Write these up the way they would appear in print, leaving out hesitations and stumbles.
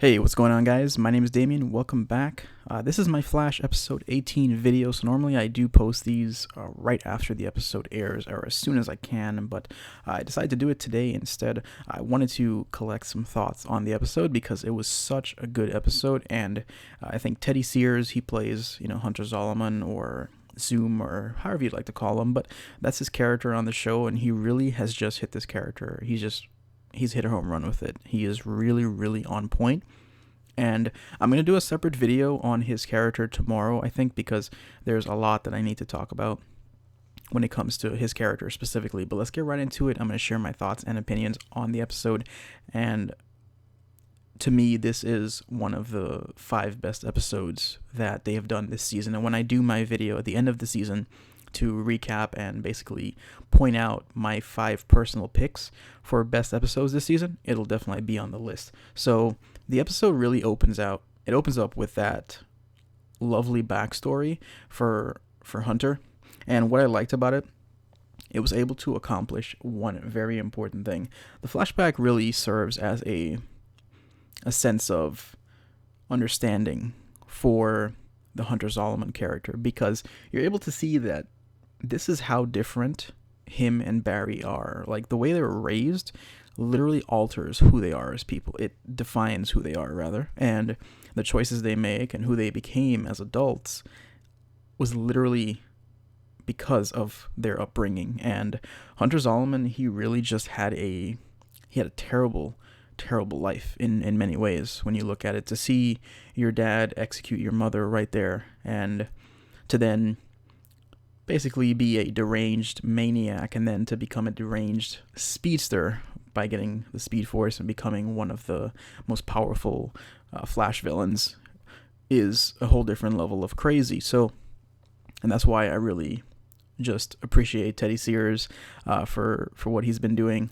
Hey, what's going on, guys? My name is Damien. Welcome back. This is my Flash episode 18 video. So normally I do post these right after the episode airs or as soon as I can, but I decided to do it today instead. I wanted to collect some thoughts on the episode because it was such a good episode, and I think Teddy Sears, he plays, Hunter Zolomon or Zoom or however you'd like to call him, but that's his character on the show, and he really has just hit this character. He's hit a home run with it. He is really, really on point. And I'm going to do a separate video on his character tomorrow, I think, because there's a lot that I need to talk about when it comes to his character specifically. But let's get right into it. I'm going to share my thoughts and opinions on the episode. And to me, this is one of the 5 best episodes that they have done this season. And when I do my video at the end of the season to recap and basically point out my 5 personal picks for best episodes this season, it'll definitely be on the list. So the episode really opens up with that lovely backstory for Hunter. And what I liked about it, it was able to accomplish one very important thing. The flashback really serves as a sense of understanding for the Hunter Zolomon character, because you're able to see that this is how different him and Barry are. Like, the way they were raised literally alters who they are as people. It defines who they are, rather. And the choices they make and who they became as adults was literally because of their upbringing. And Hunter Zolomon, he really just had a terrible life in many ways when you look at it. To see your dad execute your mother right there, and to then basically be a deranged maniac, and then to become a deranged speedster by getting the Speed Force and becoming one of the most powerful Flash villains, is a whole different level of crazy. So, and that's why I really just appreciate Teddy Sears for what he's been doing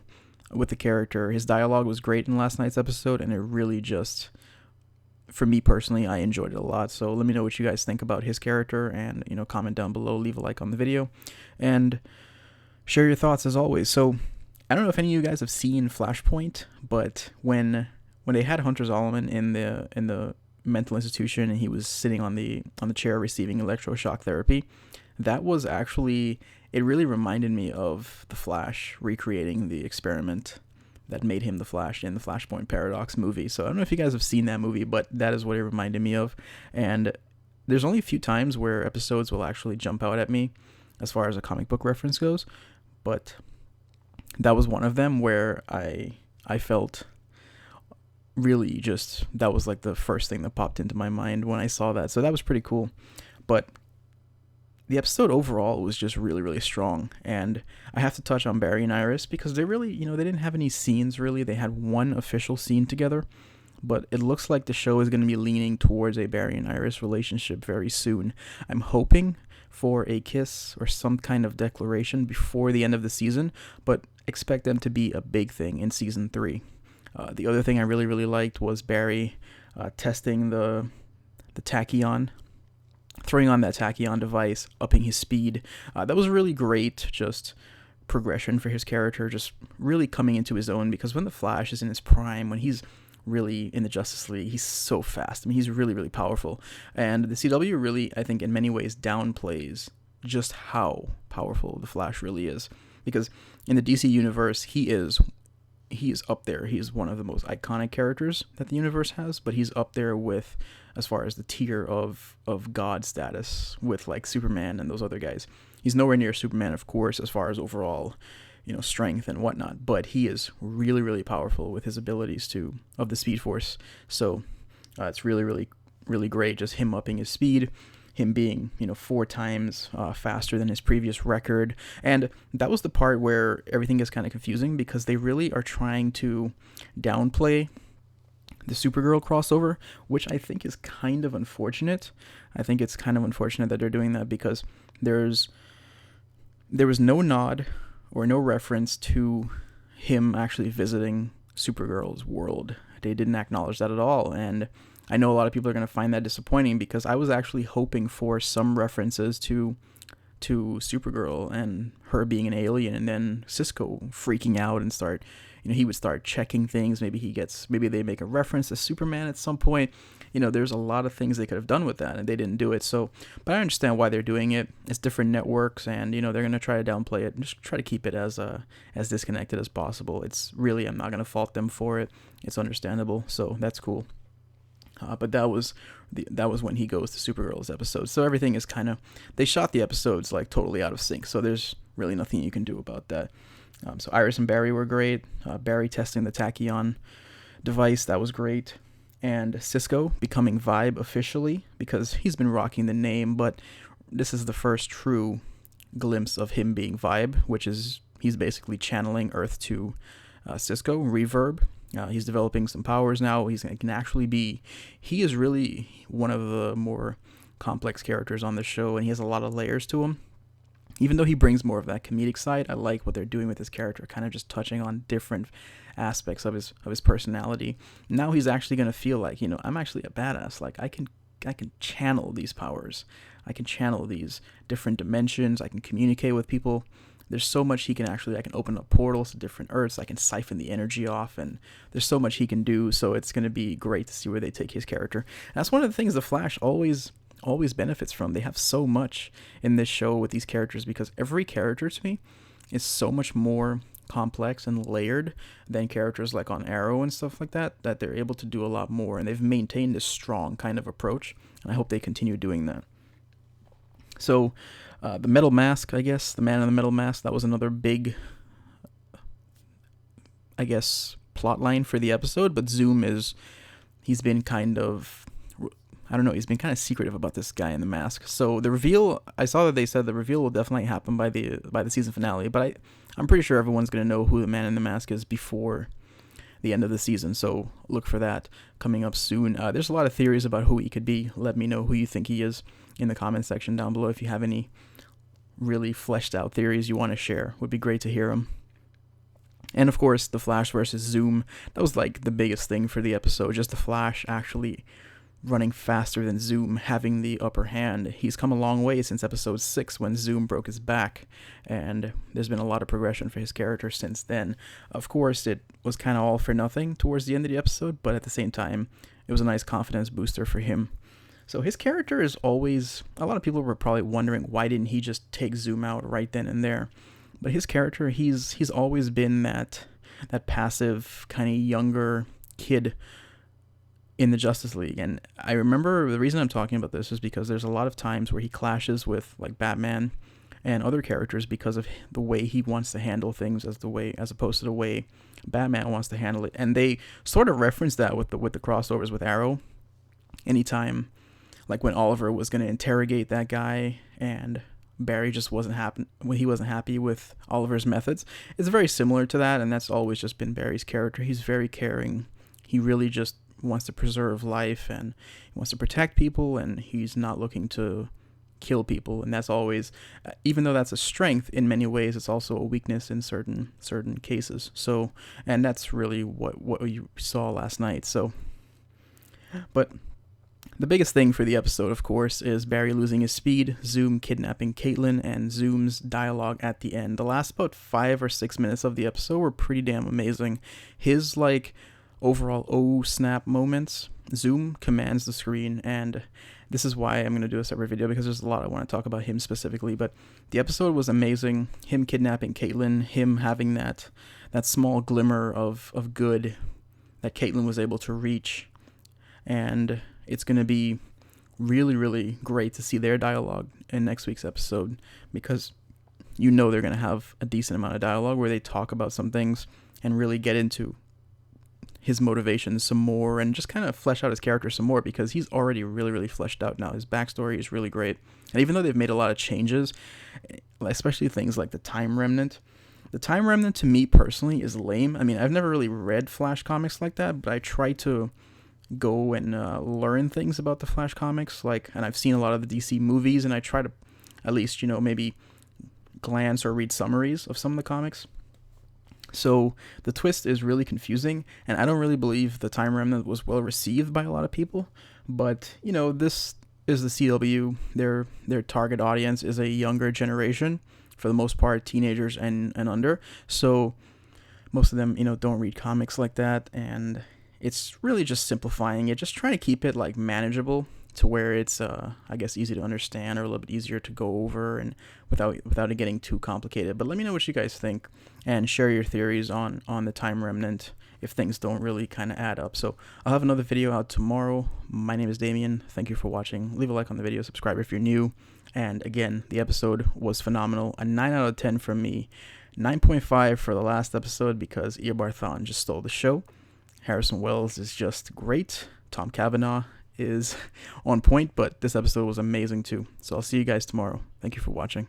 with the character. His dialogue was great in last night's episode, and it really just, for me personally, I enjoyed it a lot. So let me know what you guys think about his character, and comment down below, leave a like on the video, and share your thoughts as always. So I don't know if any of you guys have seen Flashpoint, but when they had Hunter Zolomon in the mental institution and he was sitting on the chair receiving electroshock therapy, that was actually, it really reminded me of the Flash recreating the experiment that made him the Flash in the Flashpoint Paradox movie. So I don't know if you guys have seen that movie, but that is what it reminded me of. And there's only a few times where episodes will actually jump out at me as far as a comic book reference goes, but that was one of them where I felt really just, that was like the first thing that popped into my mind when I saw that. So that was pretty cool. But the episode overall was just really, really strong. And I have to touch on Barry and Iris because they really, they didn't have any scenes really. They had one official scene together, but it looks like the show is going to be leaning towards a Barry and Iris relationship very soon. I'm hoping for a kiss or some kind of declaration before the end of the season, but expect them to be a big thing in season 3. The other thing I really, really liked was Barry testing the tachyon, throwing on that tachyon device, upping his speed. That was really great, just progression for his character, just really coming into his own, because when the Flash is in his prime, when he's really in the Justice League, he's so fast. I mean, he's really, really powerful. And the CW really, I think, in many ways downplays just how powerful the Flash really is. Because in the DC universe, he is up there. He's one of the most iconic characters that the universe has, but he's up there with, as far as the tier of God status, with like Superman and those other guys. He's nowhere near Superman, of course, as far as overall, strength and whatnot, but he is really, really powerful with his abilities of the Speed Force. So it's really, really, really great, just him upping his speed, him being 4 times faster than his previous record. And that was the part where everything gets kind of confusing, because they really are trying to downplay the Supergirl crossover, which I think is kind of unfortunate. I think it's kind of unfortunate that they're doing that, because there was no nod or no reference to him actually visiting Supergirl's world. They didn't acknowledge that at all, and I know a lot of people are going to find that disappointing, because I was actually hoping for some references to Supergirl and her being an alien, and then Cisco freaking out and start, he would start checking things. Maybe they make a reference to Superman at some point. There's a lot of things they could have done with that, and they didn't do it. So, but I understand why they're doing it. It's different networks, and they're gonna try to downplay it and just try to keep it as disconnected as possible. It's really, I'm not gonna fault them for it. It's understandable, so that's cool. But that was when he goes to Supergirl's episode. So everything is they shot the episodes like totally out of sync. So there's really nothing you can do about that. So Iris and Barry were great. Barry testing the tachyon device, that was great. And Cisco becoming Vibe officially, because he's been rocking the name, but this is the first true glimpse of him being Vibe, which is he's basically channeling Earth to Cisco, Reverb. He's developing some powers now. He is really one of the more complex characters on the show, and he has a lot of layers to him. Even though he brings more of that comedic side, I like what they're doing with his character, kind of just touching on different aspects of his personality. Now he's actually going to feel like, I'm actually a badass. Like I can channel these powers. I can channel these different dimensions. I can communicate with people. There's so much I can open up portals to different Earths. I can siphon the energy off, and there's so much he can do. So it's going to be great to see where they take his character. And that's one of the things the Flash always benefits from. They have so much in this show with these characters, because every character to me is so much more complex and layered than characters like on Arrow and stuff like that they're able to do a lot more, and they've maintained this strong kind of approach, and I hope they continue doing that. So the metal mask, I guess, the man in the metal mask, that was another big, I guess, plot line for the episode. But Zoom he's been kind of secretive about this guy in the mask. So the reveal, I saw that they said the reveal will definitely happen by the season finale, but I'm pretty sure everyone's going to know who the man in the mask is before the end of the season, so look for that coming up soon. There's a lot of theories about who he could be. Let me know who you think he is in the comment section down below. If you have any really fleshed out theories you want to share, would be great to hear them. And of course, the Flash versus Zoom, that was like the biggest thing for the episode, just the Flash actually running faster than Zoom, having the upper hand. He's come a long way since episode 6 when Zoom broke his back, and there's been a lot of progression for his character since then. Of course, it was kind of all for nothing towards the end of the episode, but at the same time, it was a nice confidence booster for him. So his character is always, a lot of people were probably wondering why didn't he just take Zoom out right then and there. But his character, he's always been that passive, kind of younger kid in the Justice League. And I remember the reason I'm talking about this is because there's a lot of times where he clashes with like Batman and other characters because of the way he wants to handle things as opposed to the way Batman wants to handle it. And they sort of referenced that with the crossovers with Arrow. Anytime, like when Oliver was going to interrogate that guy and Barry just wasn't happy with Oliver's methods. It's very similar to that, and that's always just been Barry's character. He's very caring. He really just wants to preserve life, and he wants to protect people, and he's not looking to kill people. And that's always, even though that's a strength in many ways, it's also a weakness in certain cases. So, and that's really what you saw last night. So, but the biggest thing for the episode, of course, is Barry losing his speed, Zoom kidnapping Caitlin, and Zoom's dialogue at the end. The last about 5 or 6 minutes of the episode were pretty damn amazing. His overall oh snap moments. Zoom commands the screen, and this is why I'm going to do a separate video, because there's a lot I want to talk about him specifically. But the episode was amazing. Him kidnapping Caitlin, him having that small glimmer of good that Caitlin was able to reach, and it's going to be really, really great to see their dialogue in next week's episode, because they're going to have a decent amount of dialogue where they talk about some things and really get into his motivations some more and just kind of flesh out his character some more, because he's already really, really fleshed out now. His backstory is really great. And even though they've made a lot of changes, especially things like the Time Remnant to me personally is lame. I mean, I've never really read Flash comics like that, but I try to go and learn things about the Flash comics, and I've seen a lot of the DC movies, and I try to at least, maybe glance or read summaries of some of the comics. So the twist is really confusing, and I don't really believe the Time Remnant was well received by a lot of people, but this is the CW. Their target audience is a younger generation, for the most part teenagers and under. So most of them, don't read comics like that, and it's really just simplifying it, just trying to keep it like manageable to where it's I guess easy to understand or a little bit easier to go over and without it getting too complicated. But let me know what you guys think and share your theories on the time remnant if things don't really kind of add up. So I'll have another video out tomorrow. My name is Damien. Thank you for watching. Leave a like on the video, subscribe if you're new. And again, the episode was phenomenal. A 9 out of 10 from me. 9.5 for the last episode because Earbarthon just stole the show. Harrison Wells is just great. Tom Cavanaugh is on point, but this episode was amazing too. So I'll see you guys tomorrow. Thank you for watching.